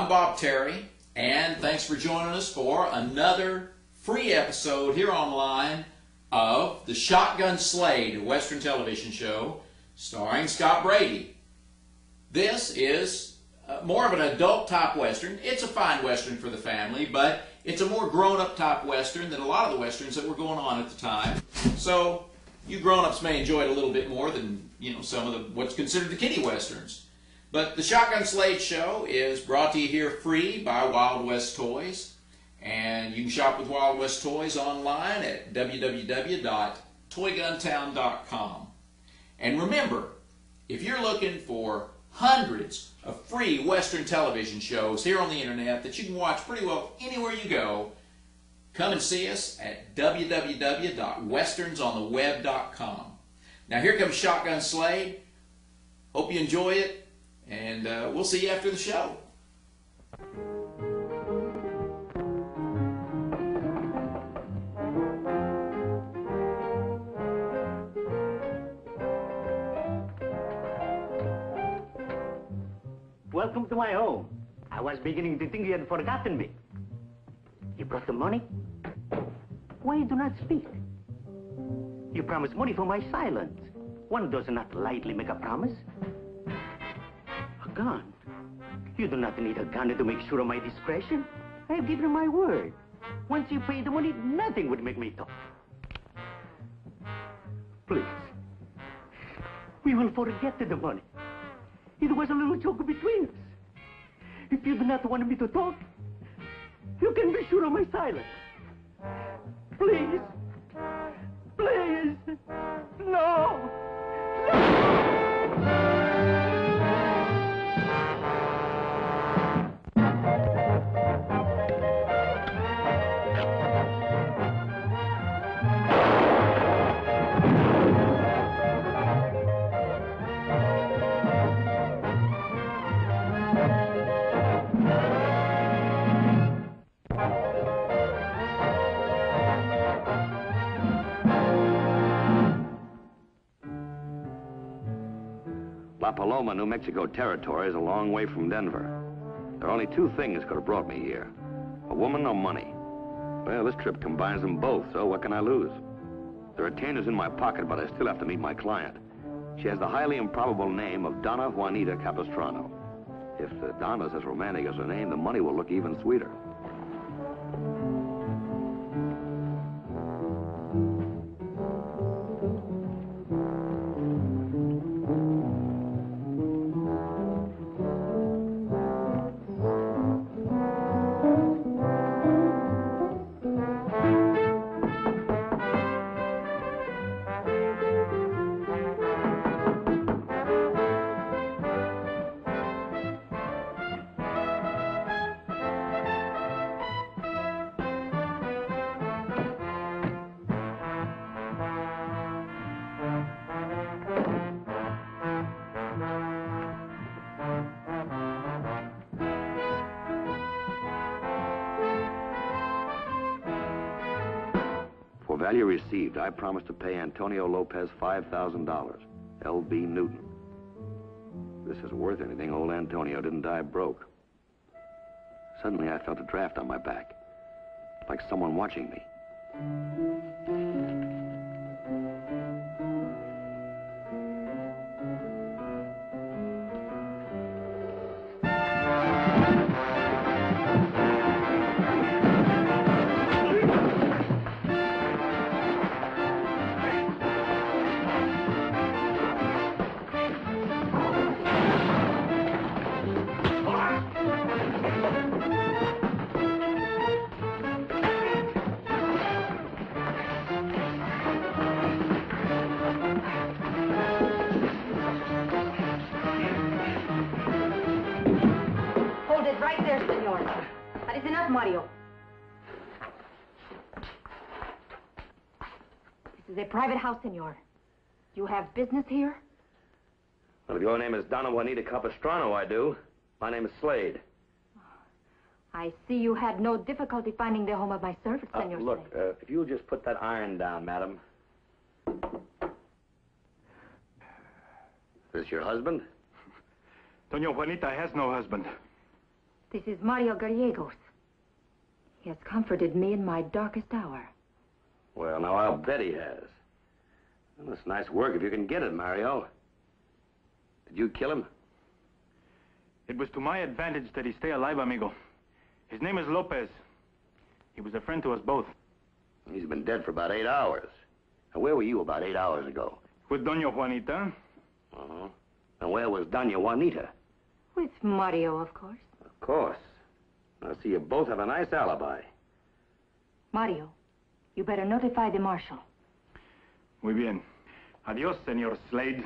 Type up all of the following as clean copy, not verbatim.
I'm Bob Terry, and thanks for joining us for another free episode here online of the Shotgun Slade Western television show starring Scott Brady. This is more of an adult type Western. It's a fine Western for the family, but it's a more grown-up type Western than a lot of the Westerns that were going on at the time. So you grown-ups may enjoy it a little bit more than, some of what's considered the kiddie Westerns. But the Shotgun Slade show is brought to you here free by Wild West Toys. And you can shop with Wild West Toys online at www.toyguntown.com. And remember, if you're looking for hundreds of free Western television shows here on the internet that you can watch pretty well anywhere you go, come and see us at www.westernsontheweb.com. Now here comes Shotgun Slade. Hope you enjoy it, and we'll see you after the show. Welcome to my home. I was beginning to think you had forgotten me. You brought the money? Why you do not speak? You promised money for my silence. One does not lightly make a promise. A gun? You do not need a gun to make sure of my discretion. I have given you my word. Once you pay the money, nothing would make me talk. Please. We will forget the money. It was a little joke between us. If you do not want me to talk, you can be sure of my silence. Please. Please. No. La Paloma, New Mexico territory is a long way from Denver. There are only two things that could have brought me here. A woman or money. Well, this trip combines them both, so what can I lose? The retainer's in my pocket, but I still have to meet my client. She has the highly improbable name of Donna Juanita Capistrano. If Donna's as romantic as her name, the money will look even sweeter. For value received, I promise to pay Antonio Lopez $5,000. L.B. Newton. This is worth anything. Old Antonio didn't die broke. Suddenly, I felt a draft on my back, like someone watching me. That is enough, Mario. This is a private house, senor. You have business here? Well, if your name is Donna Juanita Capistrano, I do. My name is Slade. I see you had no difficulty finding the home of my servant, senor Look, Slade. if you'll just put that iron down, madam. Is this your husband? Doña Juanita has no husband. This is Mario Gallegos. He has comforted me in my darkest hour. Well, now, I'll bet he has. Well, it's nice work if you can get it, Mario. Did you kill him? It was to my advantage that he stay alive, amigo. His name is Lopez. He was a friend to us both. He's been dead for about 8 hours. Now, where were you about 8 hours ago? With Donna Juanita. Uh-huh. And where was Donna Juanita? With Mario, of course. Of course. I see you both have a nice alibi. Mario, you better notify the marshal. Muy bien. Adios, Senor Slade.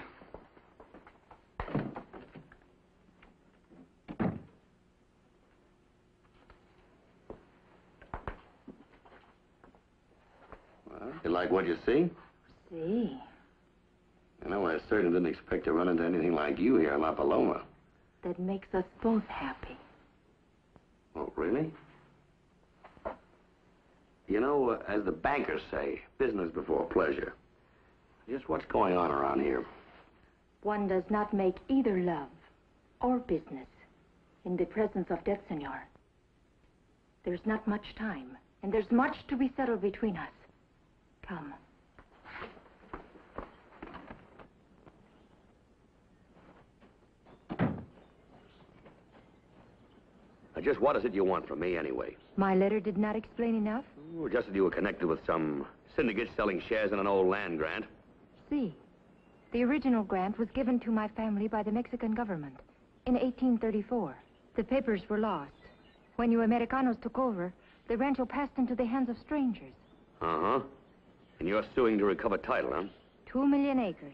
Well, you like what you see? See. You know, I certainly didn't expect to run into anything like you here in La Paloma. That makes us both happy. Oh, really? You know, as the bankers say, business before pleasure. Just what's going on around here? One does not make either love or business in the presence of death, senor. There's not much time, and there's much to be settled between us. Come. Now, just what is it you want from me, anyway? My letter did not explain enough? Oh, just that you were connected with some syndicate selling shares in an old land grant. See. The original grant was given to my family by the Mexican government in 1834. The papers were lost. When you Americanos took over, the rancho passed into the hands of strangers. Uh-huh. And you're suing to recover title, huh? 2 million acres.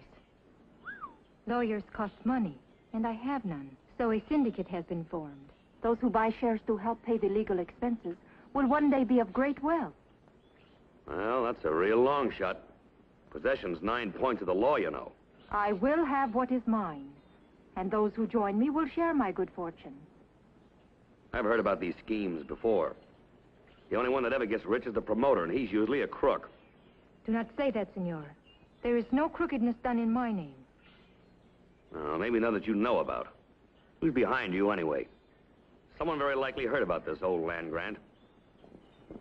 Lawyers cost money, and I have none. So a syndicate has been formed. Those who buy shares to help pay the legal expenses will one day be of great wealth. Well, that's a real long shot. Possession's 9 points of the law, you know. I will have what is mine, and those who join me will share my good fortune. I've heard about these schemes before. The only one that ever gets rich is the promoter, and he's usually a crook. Do not say that, senor. There is no crookedness done in my name. Maybe none that you know about. Who's behind you, anyway? Someone very likely heard about this old land grant.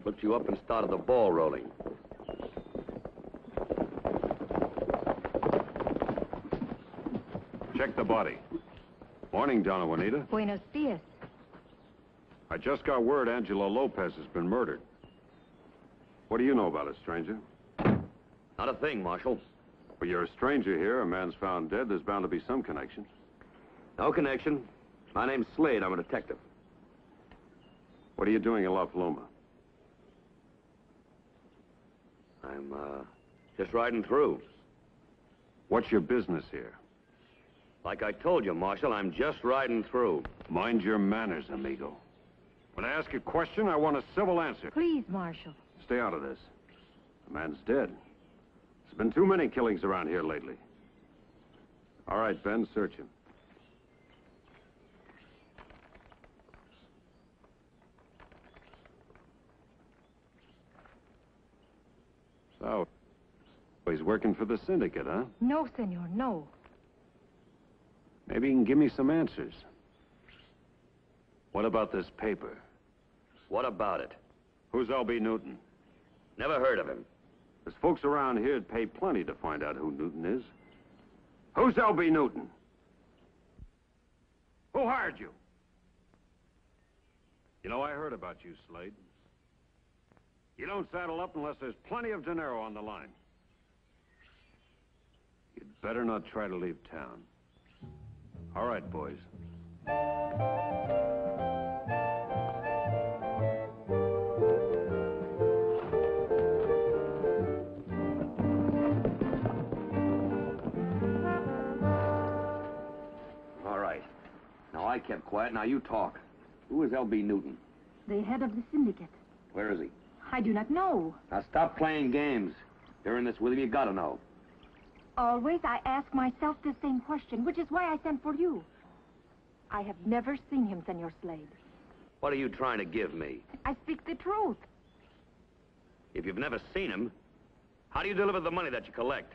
Looked you up and started the ball rolling. Check the body. Morning, Donna Juanita. Buenos dias. I just got word Angelo Lopez has been murdered. What do you know about it, stranger? Not a thing, Marshal. Well, you're a stranger here. A man's found dead. There's bound to be some connection. No connection. My name's Slade. I'm a detective. What are you doing in La Paloma? I'm, just riding through. What's your business here? Like I told you, Marshal, I'm just riding through. Mind your manners, amigo. When I ask a question, I want a civil answer. Please, Marshal. Stay out of this. The man's dead. There's been too many killings around here lately. All right, Ben, search him. So, he's working for the syndicate, huh? No, senor, no. Maybe you can give me some answers. What about this paper? What about it? Who's L.B. Newton? Never heard of him. There's folks around here who'd pay plenty to find out who Newton is. Who's L.B. Newton? Who hired you? You know, I heard about you, Slade. You don't saddle up unless there's plenty of dinero on the line. You'd better not try to leave town. All right, boys. All right. Now, I kept quiet. Now, you talk. Who is L.B. Newton? The head of the syndicate. Where is he? I do not know. Now, stop playing games. You're in this with him. You gotta know. Always I ask myself the same question, which is why I sent for you. I have never seen him, Senor Slade. What are you trying to give me? I speak the truth. If you've never seen him, how do you deliver the money that you collect?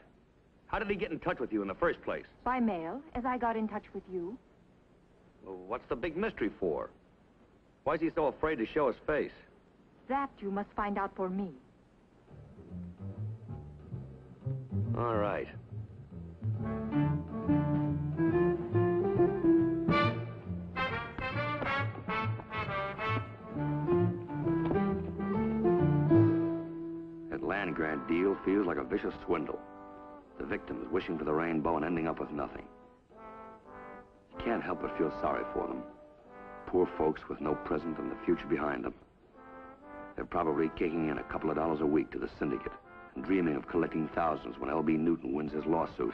How did he get in touch with you in the first place? By mail, as I got in touch with you. Well, what's the big mystery for? Why is he so afraid to show his face? That you must find out for me. All right. That land grant deal feels like a vicious swindle. The victims wishing for the rainbow and ending up with nothing. You can't help but feel sorry for them. Poor folks with no present and the future behind them. They're probably kicking in a couple of dollars a week to the syndicate and dreaming of collecting thousands when L.B. Newton wins his lawsuit.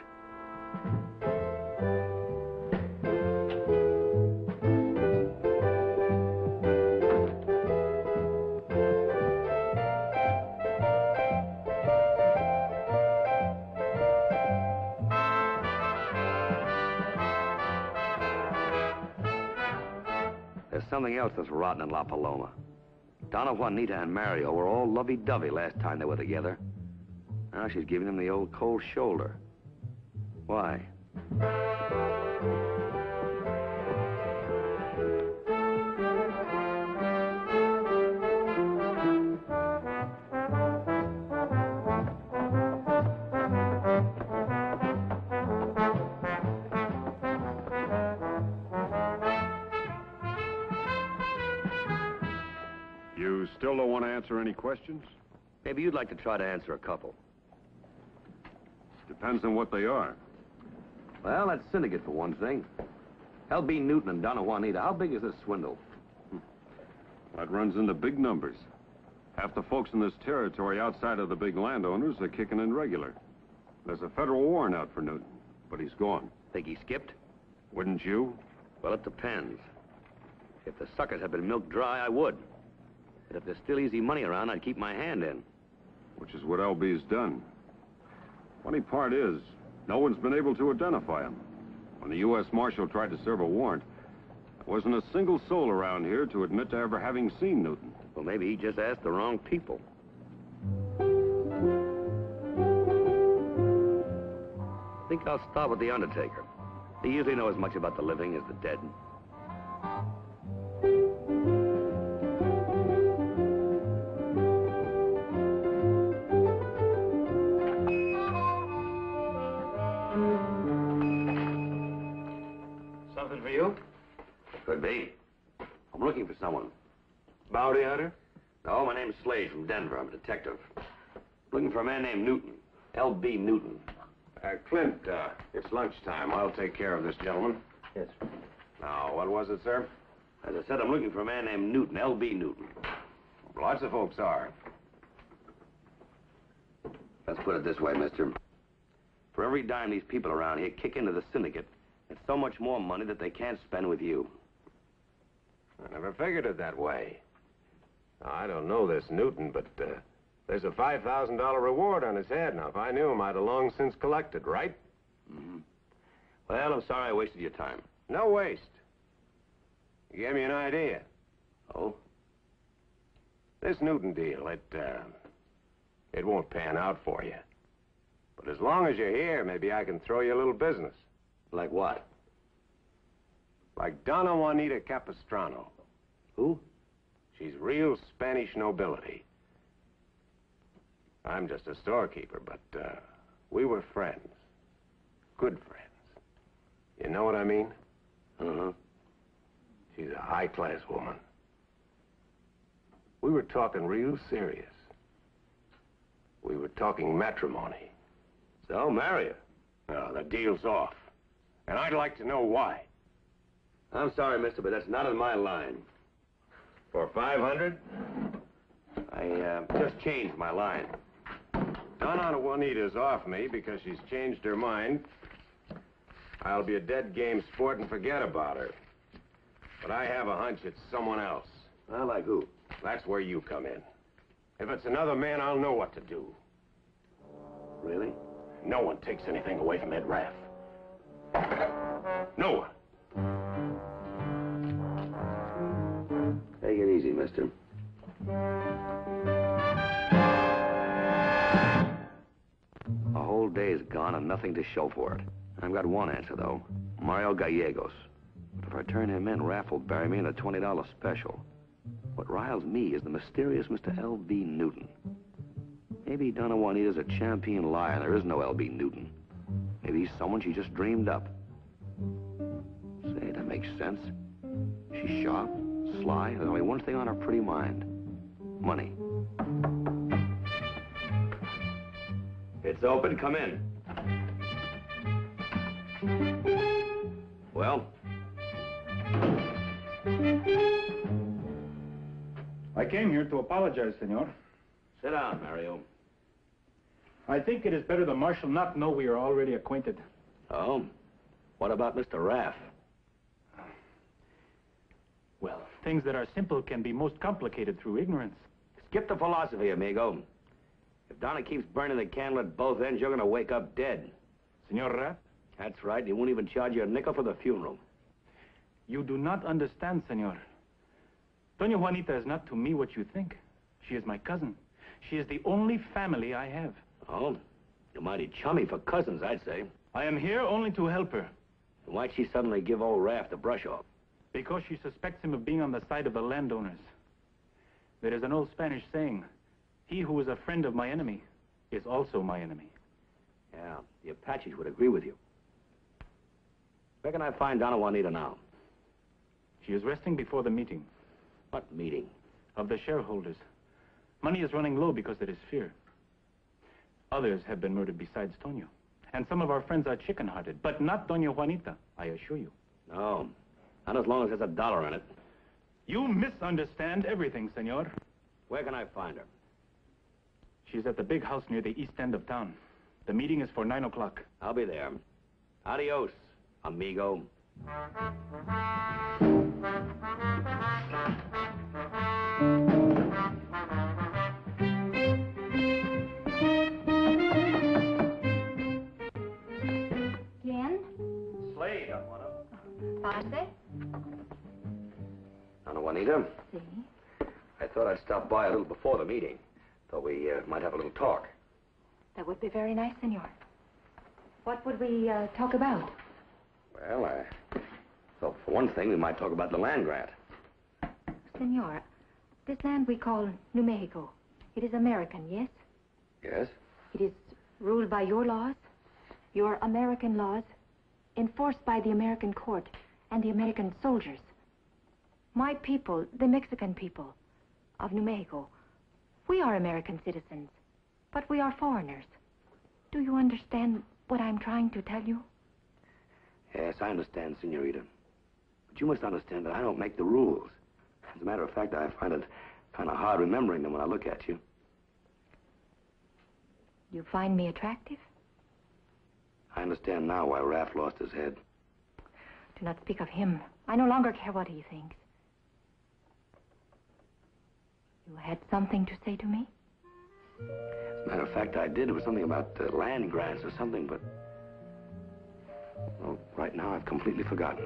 There's something else that's rotten in La Paloma. Donna Juanita and Mario were all lovey-dovey last time they were together. Now she's giving him the old cold shoulder. Why? You still don't want to answer any questions? Maybe you'd like to try to answer a couple. Depends on what they are. Well, that's syndicate for one thing. L.B. Newton and Donna Juanita, how big is this swindle? That runs into big numbers. Half the folks in this territory outside of the big landowners are kicking in regular. There's a federal warrant out for Newton, but he's gone. Think he skipped? Wouldn't you? Well, it depends. If the suckers had been milked dry, I would. But if there's still easy money around, I'd keep my hand in. Which is what L.B.'s done. Funny part is, no one's been able to identify him. When the U.S. Marshal tried to serve a warrant, there wasn't a single soul around here to admit to ever having seen Newton. Well, maybe he just asked the wrong people. I think I'll start with the undertaker. He usually knows as much about the living as the dead. Something for you? Could be. I'm looking for someone. Bounty hunter? No, my name's Slade from Denver. I'm a detective. Looking for a man named Newton. L.B. Newton. Clint, it's lunchtime. I'll take care of this gentleman. Yes. Now, what was it, sir? As I said, I'm looking for a man named Newton, L.B. Newton. Lots of folks are. Let's put it this way, mister. For every dime these people around here kick into the syndicate, it's so much more money that they can't spend with you. I never figured it that way. Now, I don't know this Newton, but there's a $5,000 reward on his head. Now, if I knew him, I'd have long since collected, right? Mm-hmm. Well, I'm sorry I wasted your time. No waste. You gave me an idea. Oh? This Newton deal, it won't pan out for you. But as long as you're here, maybe I can throw you a little business. Like what? Like Donna Juanita Capistrano. Who? She's real Spanish nobility. I'm just a storekeeper, but we were friends. Good friends. You know what I mean? Uh-huh. She's a high-class woman. We were talking real serious. We were talking matrimony. So, marry her. No, the deal's off. And I'd like to know why. I'm sorry, mister, but that's not in my line. For 500? I just changed my line. Donna Juanita's off me because she's changed her mind. I'll be a dead game sport and forget about her. But I have a hunch it's someone else. Well, like who? That's where you come in. If it's another man, I'll know what to do. Really? No one takes anything away from Ed Raff. No one. Take it easy, mister. A whole day is gone and nothing to show for it. I've got one answer, though. Mario Gallegos. But if I turn him in, Raff will bury me in a $20 special. What riles me is the mysterious Mr. L.B. Newton. Maybe Donna Juanita's a champion liar. There is no L.B. Newton. Maybe he's someone she just dreamed up. Say, that makes sense. She's sharp, sly, and there's only one thing on her pretty mind. Money. It's open. Come in. Well? I came here to apologize, senor. Sit down, Mario. I think it is better the marshal not know we are already acquainted. Oh? What about Mr. Raff? Well, things that are simple can be most complicated through ignorance. Skip the philosophy, amigo. If Donna keeps burning the candle at both ends, you're going to wake up dead. Senor Raff? That's right. He won't even charge you a nickel for the funeral. You do not understand, senor. Donna Juanita is not to me what you think. She is my cousin. She is the only family I have. Oh? You're mighty chummy for cousins, I'd say. I am here only to help her. Why'd she suddenly give old Raff the brush off? Because she suspects him of being on the side of the landowners. There is an old Spanish saying, he who is a friend of my enemy is also my enemy. Yeah, the Apaches would agree with you. Where can I find Donna Juanita now? She is resting before the meeting. What meeting? Of the shareholders. Money is running low because there is fear. Others have been murdered besides Toño. And some of our friends are chicken-hearted, but not Donna Juanita, I assure you. No, not as long as there's a dollar in it. You misunderstand everything, senor. Where can I find her? She's at the big house near the east end of town. The meeting is for 9 o'clock. I'll be there. Adios, amigo. ¿Quién? Slade, Juanita. ¿Pase? Donna Juanita, Sí. I thought I'd stop by a little before the meeting. Thought we might have a little talk. That would be very nice, senor. What would we talk about? Well, I thought for one thing we might talk about the land grant. Senor, this land we call New Mexico. It is American, yes? Yes? It is ruled by your laws, your American laws, enforced by the American court and the American soldiers. My people, the Mexican people of New Mexico, we are American citizens, but we are foreigners. Do you understand what I'm trying to tell you? Yes, I understand, senorita. But you must understand that I don't make the rules. As a matter of fact, I find it kind of hard remembering them when I look at you. You find me attractive? I understand now why Raff lost his head. Do not speak of him. I no longer care what he thinks. You had something to say to me? As a matter of fact, I did. It was something about land grants or something, but... well, right now I've completely forgotten.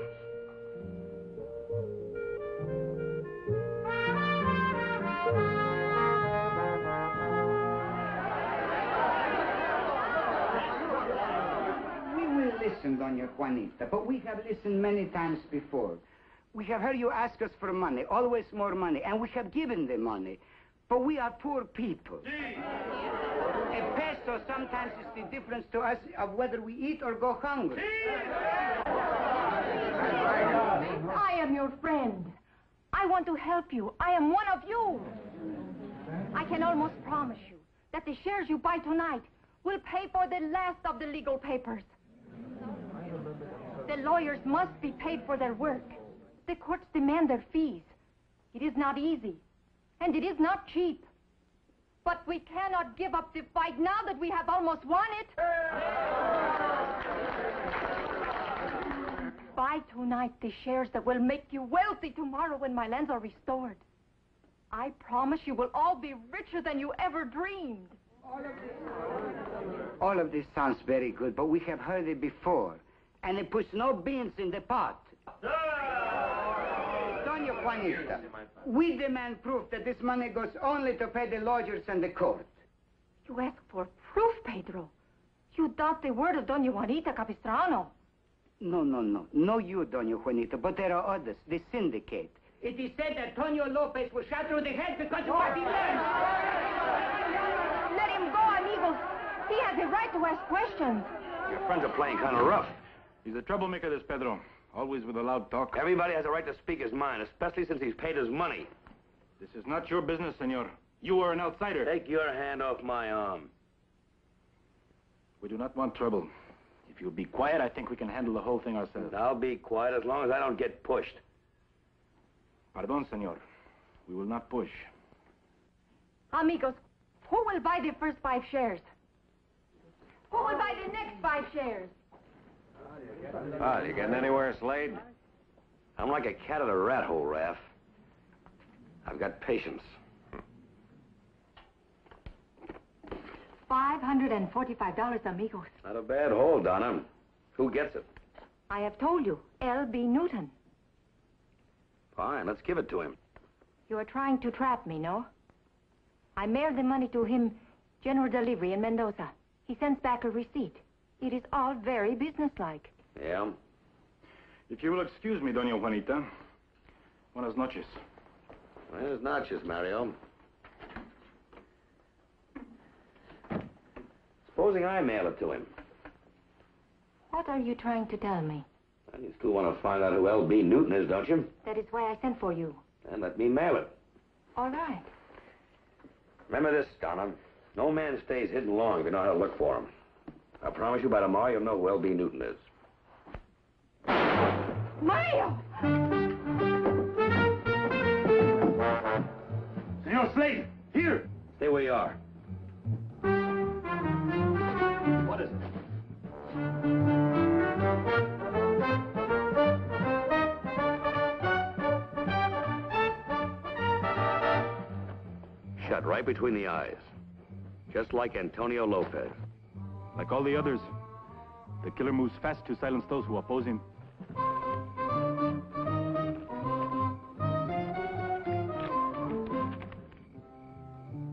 We will listen, Donna Juanita, but we have listened many times before. We have heard you ask us for money, always more money, and we have given the money. But we are poor people. A peso sometimes is the difference to us of whether we eat or go hungry. I am your friend. I want to help you. I am one of you. I can almost promise you that the shares you buy tonight will pay for the last of the legal papers. The lawyers must be paid for their work. The courts demand their fees. It is not easy, and it is not cheap. But we cannot give up the fight now that we have almost won it. Buy tonight the shares that will make you wealthy tomorrow when my lands are restored. I promise you will all be richer than you ever dreamed. All of this sounds very good, but we have heard it before. And it puts no beans in the pot. Donna Juanita, we demand proof that this money goes only to pay the lawyers and the court. You ask for proof, Pedro. You doubt the word of Donna Juanita Capistrano. No, you, Donna Juanita, but there are others, the syndicate. It is said that Antonio Lopez was shot through the head because of what he learned. Let him go, amigos. He has a right to ask questions. Your friends are playing kind of rough. He's a troublemaker, this Pedro. Always with a loud talk. Everybody has a right to speak his mind, especially since he's paid his money. This is not your business, senor. You are an outsider. Take your hand off my arm. We do not want trouble. If you'll be quiet, I think we can handle the whole thing ourselves. I'll be quiet as long as I don't get pushed. Pardon, senor. We will not push. Amigos, who will buy the first 5 shares? Who will buy the next 5 shares? Oh, you getting anywhere, Slade? I'm like a cat at a rat hole, Raph. I've got patience. $545, amigos. Not a bad hole, Donna. Who gets it? I have told you, L.B. Newton. Fine, let's give it to him. You are trying to trap me, no? I mailed the money to him, general delivery in Mendoza. He sends back a receipt. It is all very businesslike. Yeah? If you will excuse me, Doña Juanita. Buenas noches. Buenas noches, Mario. Supposing I mail it to him. What are you trying to tell me? And you still want to find out who L.B. Newton is, don't you? That is why I sent for you. And let me mail it. All right. Remember this, Donna. No man stays hidden long if you know how to look for him. I promise you by tomorrow you'll know who L.B. Newton is. Mario! Senor Slade, here! Stay where you are. What is it? Shut right between the eyes. Just like Antonio Lopez. Like all the others, the killer moves fast to silence those who oppose him.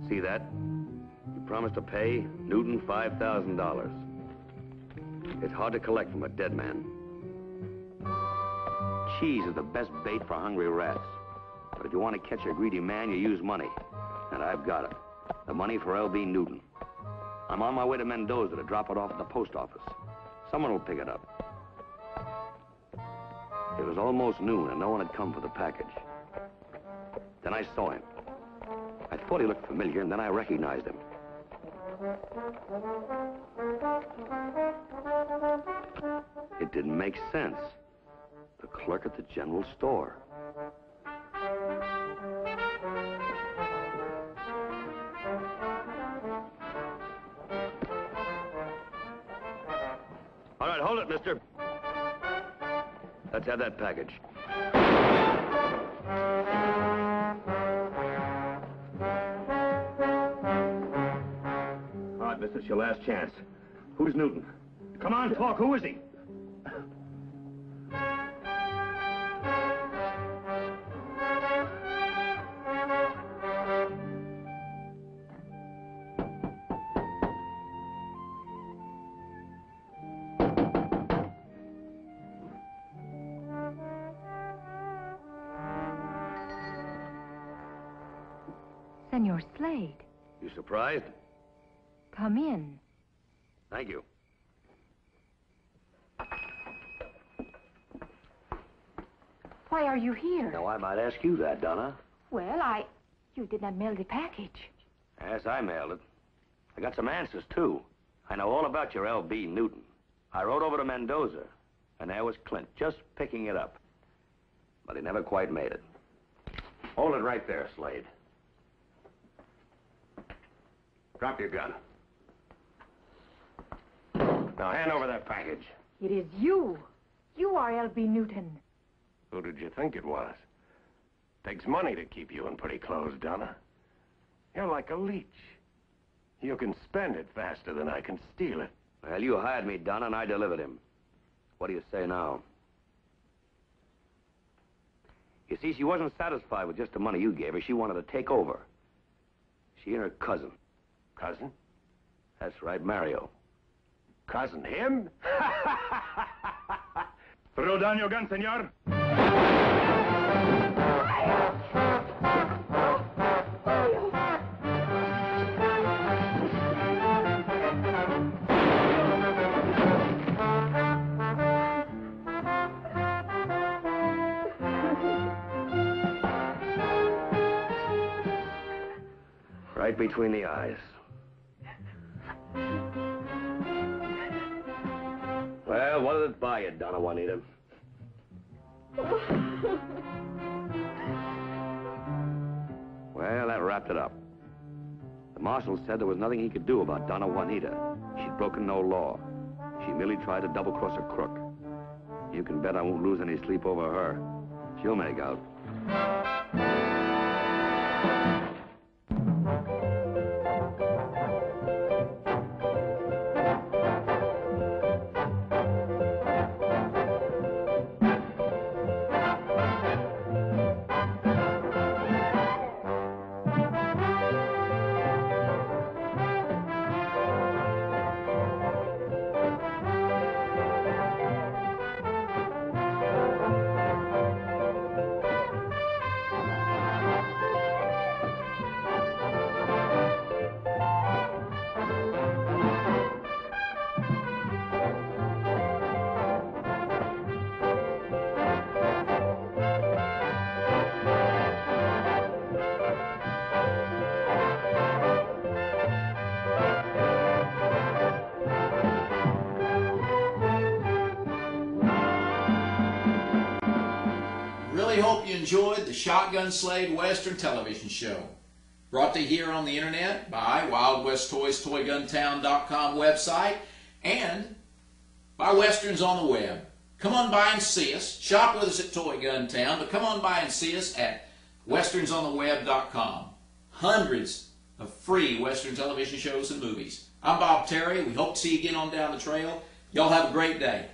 See that? You promised to pay Newton $5,000. It's hard to collect from a dead man. Cheese is the best bait for hungry rats. But if you want to catch a greedy man, you use money. And I've got it. The money for L.B. Newton. I'm on my way to Mendoza to drop it off at the post office. Someone will pick it up. It was almost noon and no one had come for the package. Then I saw him. I thought he looked familiar and then I recognized him. It didn't make sense. The clerk at the general store. All right, hold it, mister. Let's have that package. All right, miss, it's your last chance. Who's Newton? Come on, talk. Who is he? Senor Slade, You surprised? come in. Thank you. Why are you here? Now, I might ask you that, Donna. Well, you did not mail the package. Yes, I mailed it. I got some answers, too. I know all about your L.B. Newton. I rode over to Mendoza, and there was Clint just picking it up. But he never quite made it. Hold it right there, Slade. Drop your gun. Now, hand over that package. It is you. You are L.B. Newton. Who did you think it was? Takes money to keep you in pretty clothes, Donna. You're like a leech. You can spend it faster than I can steal it. Well, you hired me, Donna, and I delivered him. What do you say now? You see, she wasn't satisfied with just the money you gave her. She wanted to take over. She and her cousin. Cousin? That's right, Mario. Cousin him? Throw down your gun, senor. Mario! Right between the eyes. Well, what did it buy you, Donna Juanita? Well, that wrapped it up. The marshal said there was nothing he could do about Donna Juanita. She'd broken no law. She merely tried to double-cross a crook. You can bet I won't lose any sleep over her. She'll make out. Really hope you enjoyed the Shotgun Slade Western television show. Brought to you here on the internet by Wild West Toys, ToyGunTown.com website, and by Westerns on the web. Come on by and see us. Shop with us at Toy Gun Town, but come on by and see us at WesternsOnTheWeb.com. Hundreds of free Western television shows and movies. I'm Bob Terry. We hope to see you again on Down the Trail. Y'all have a great day.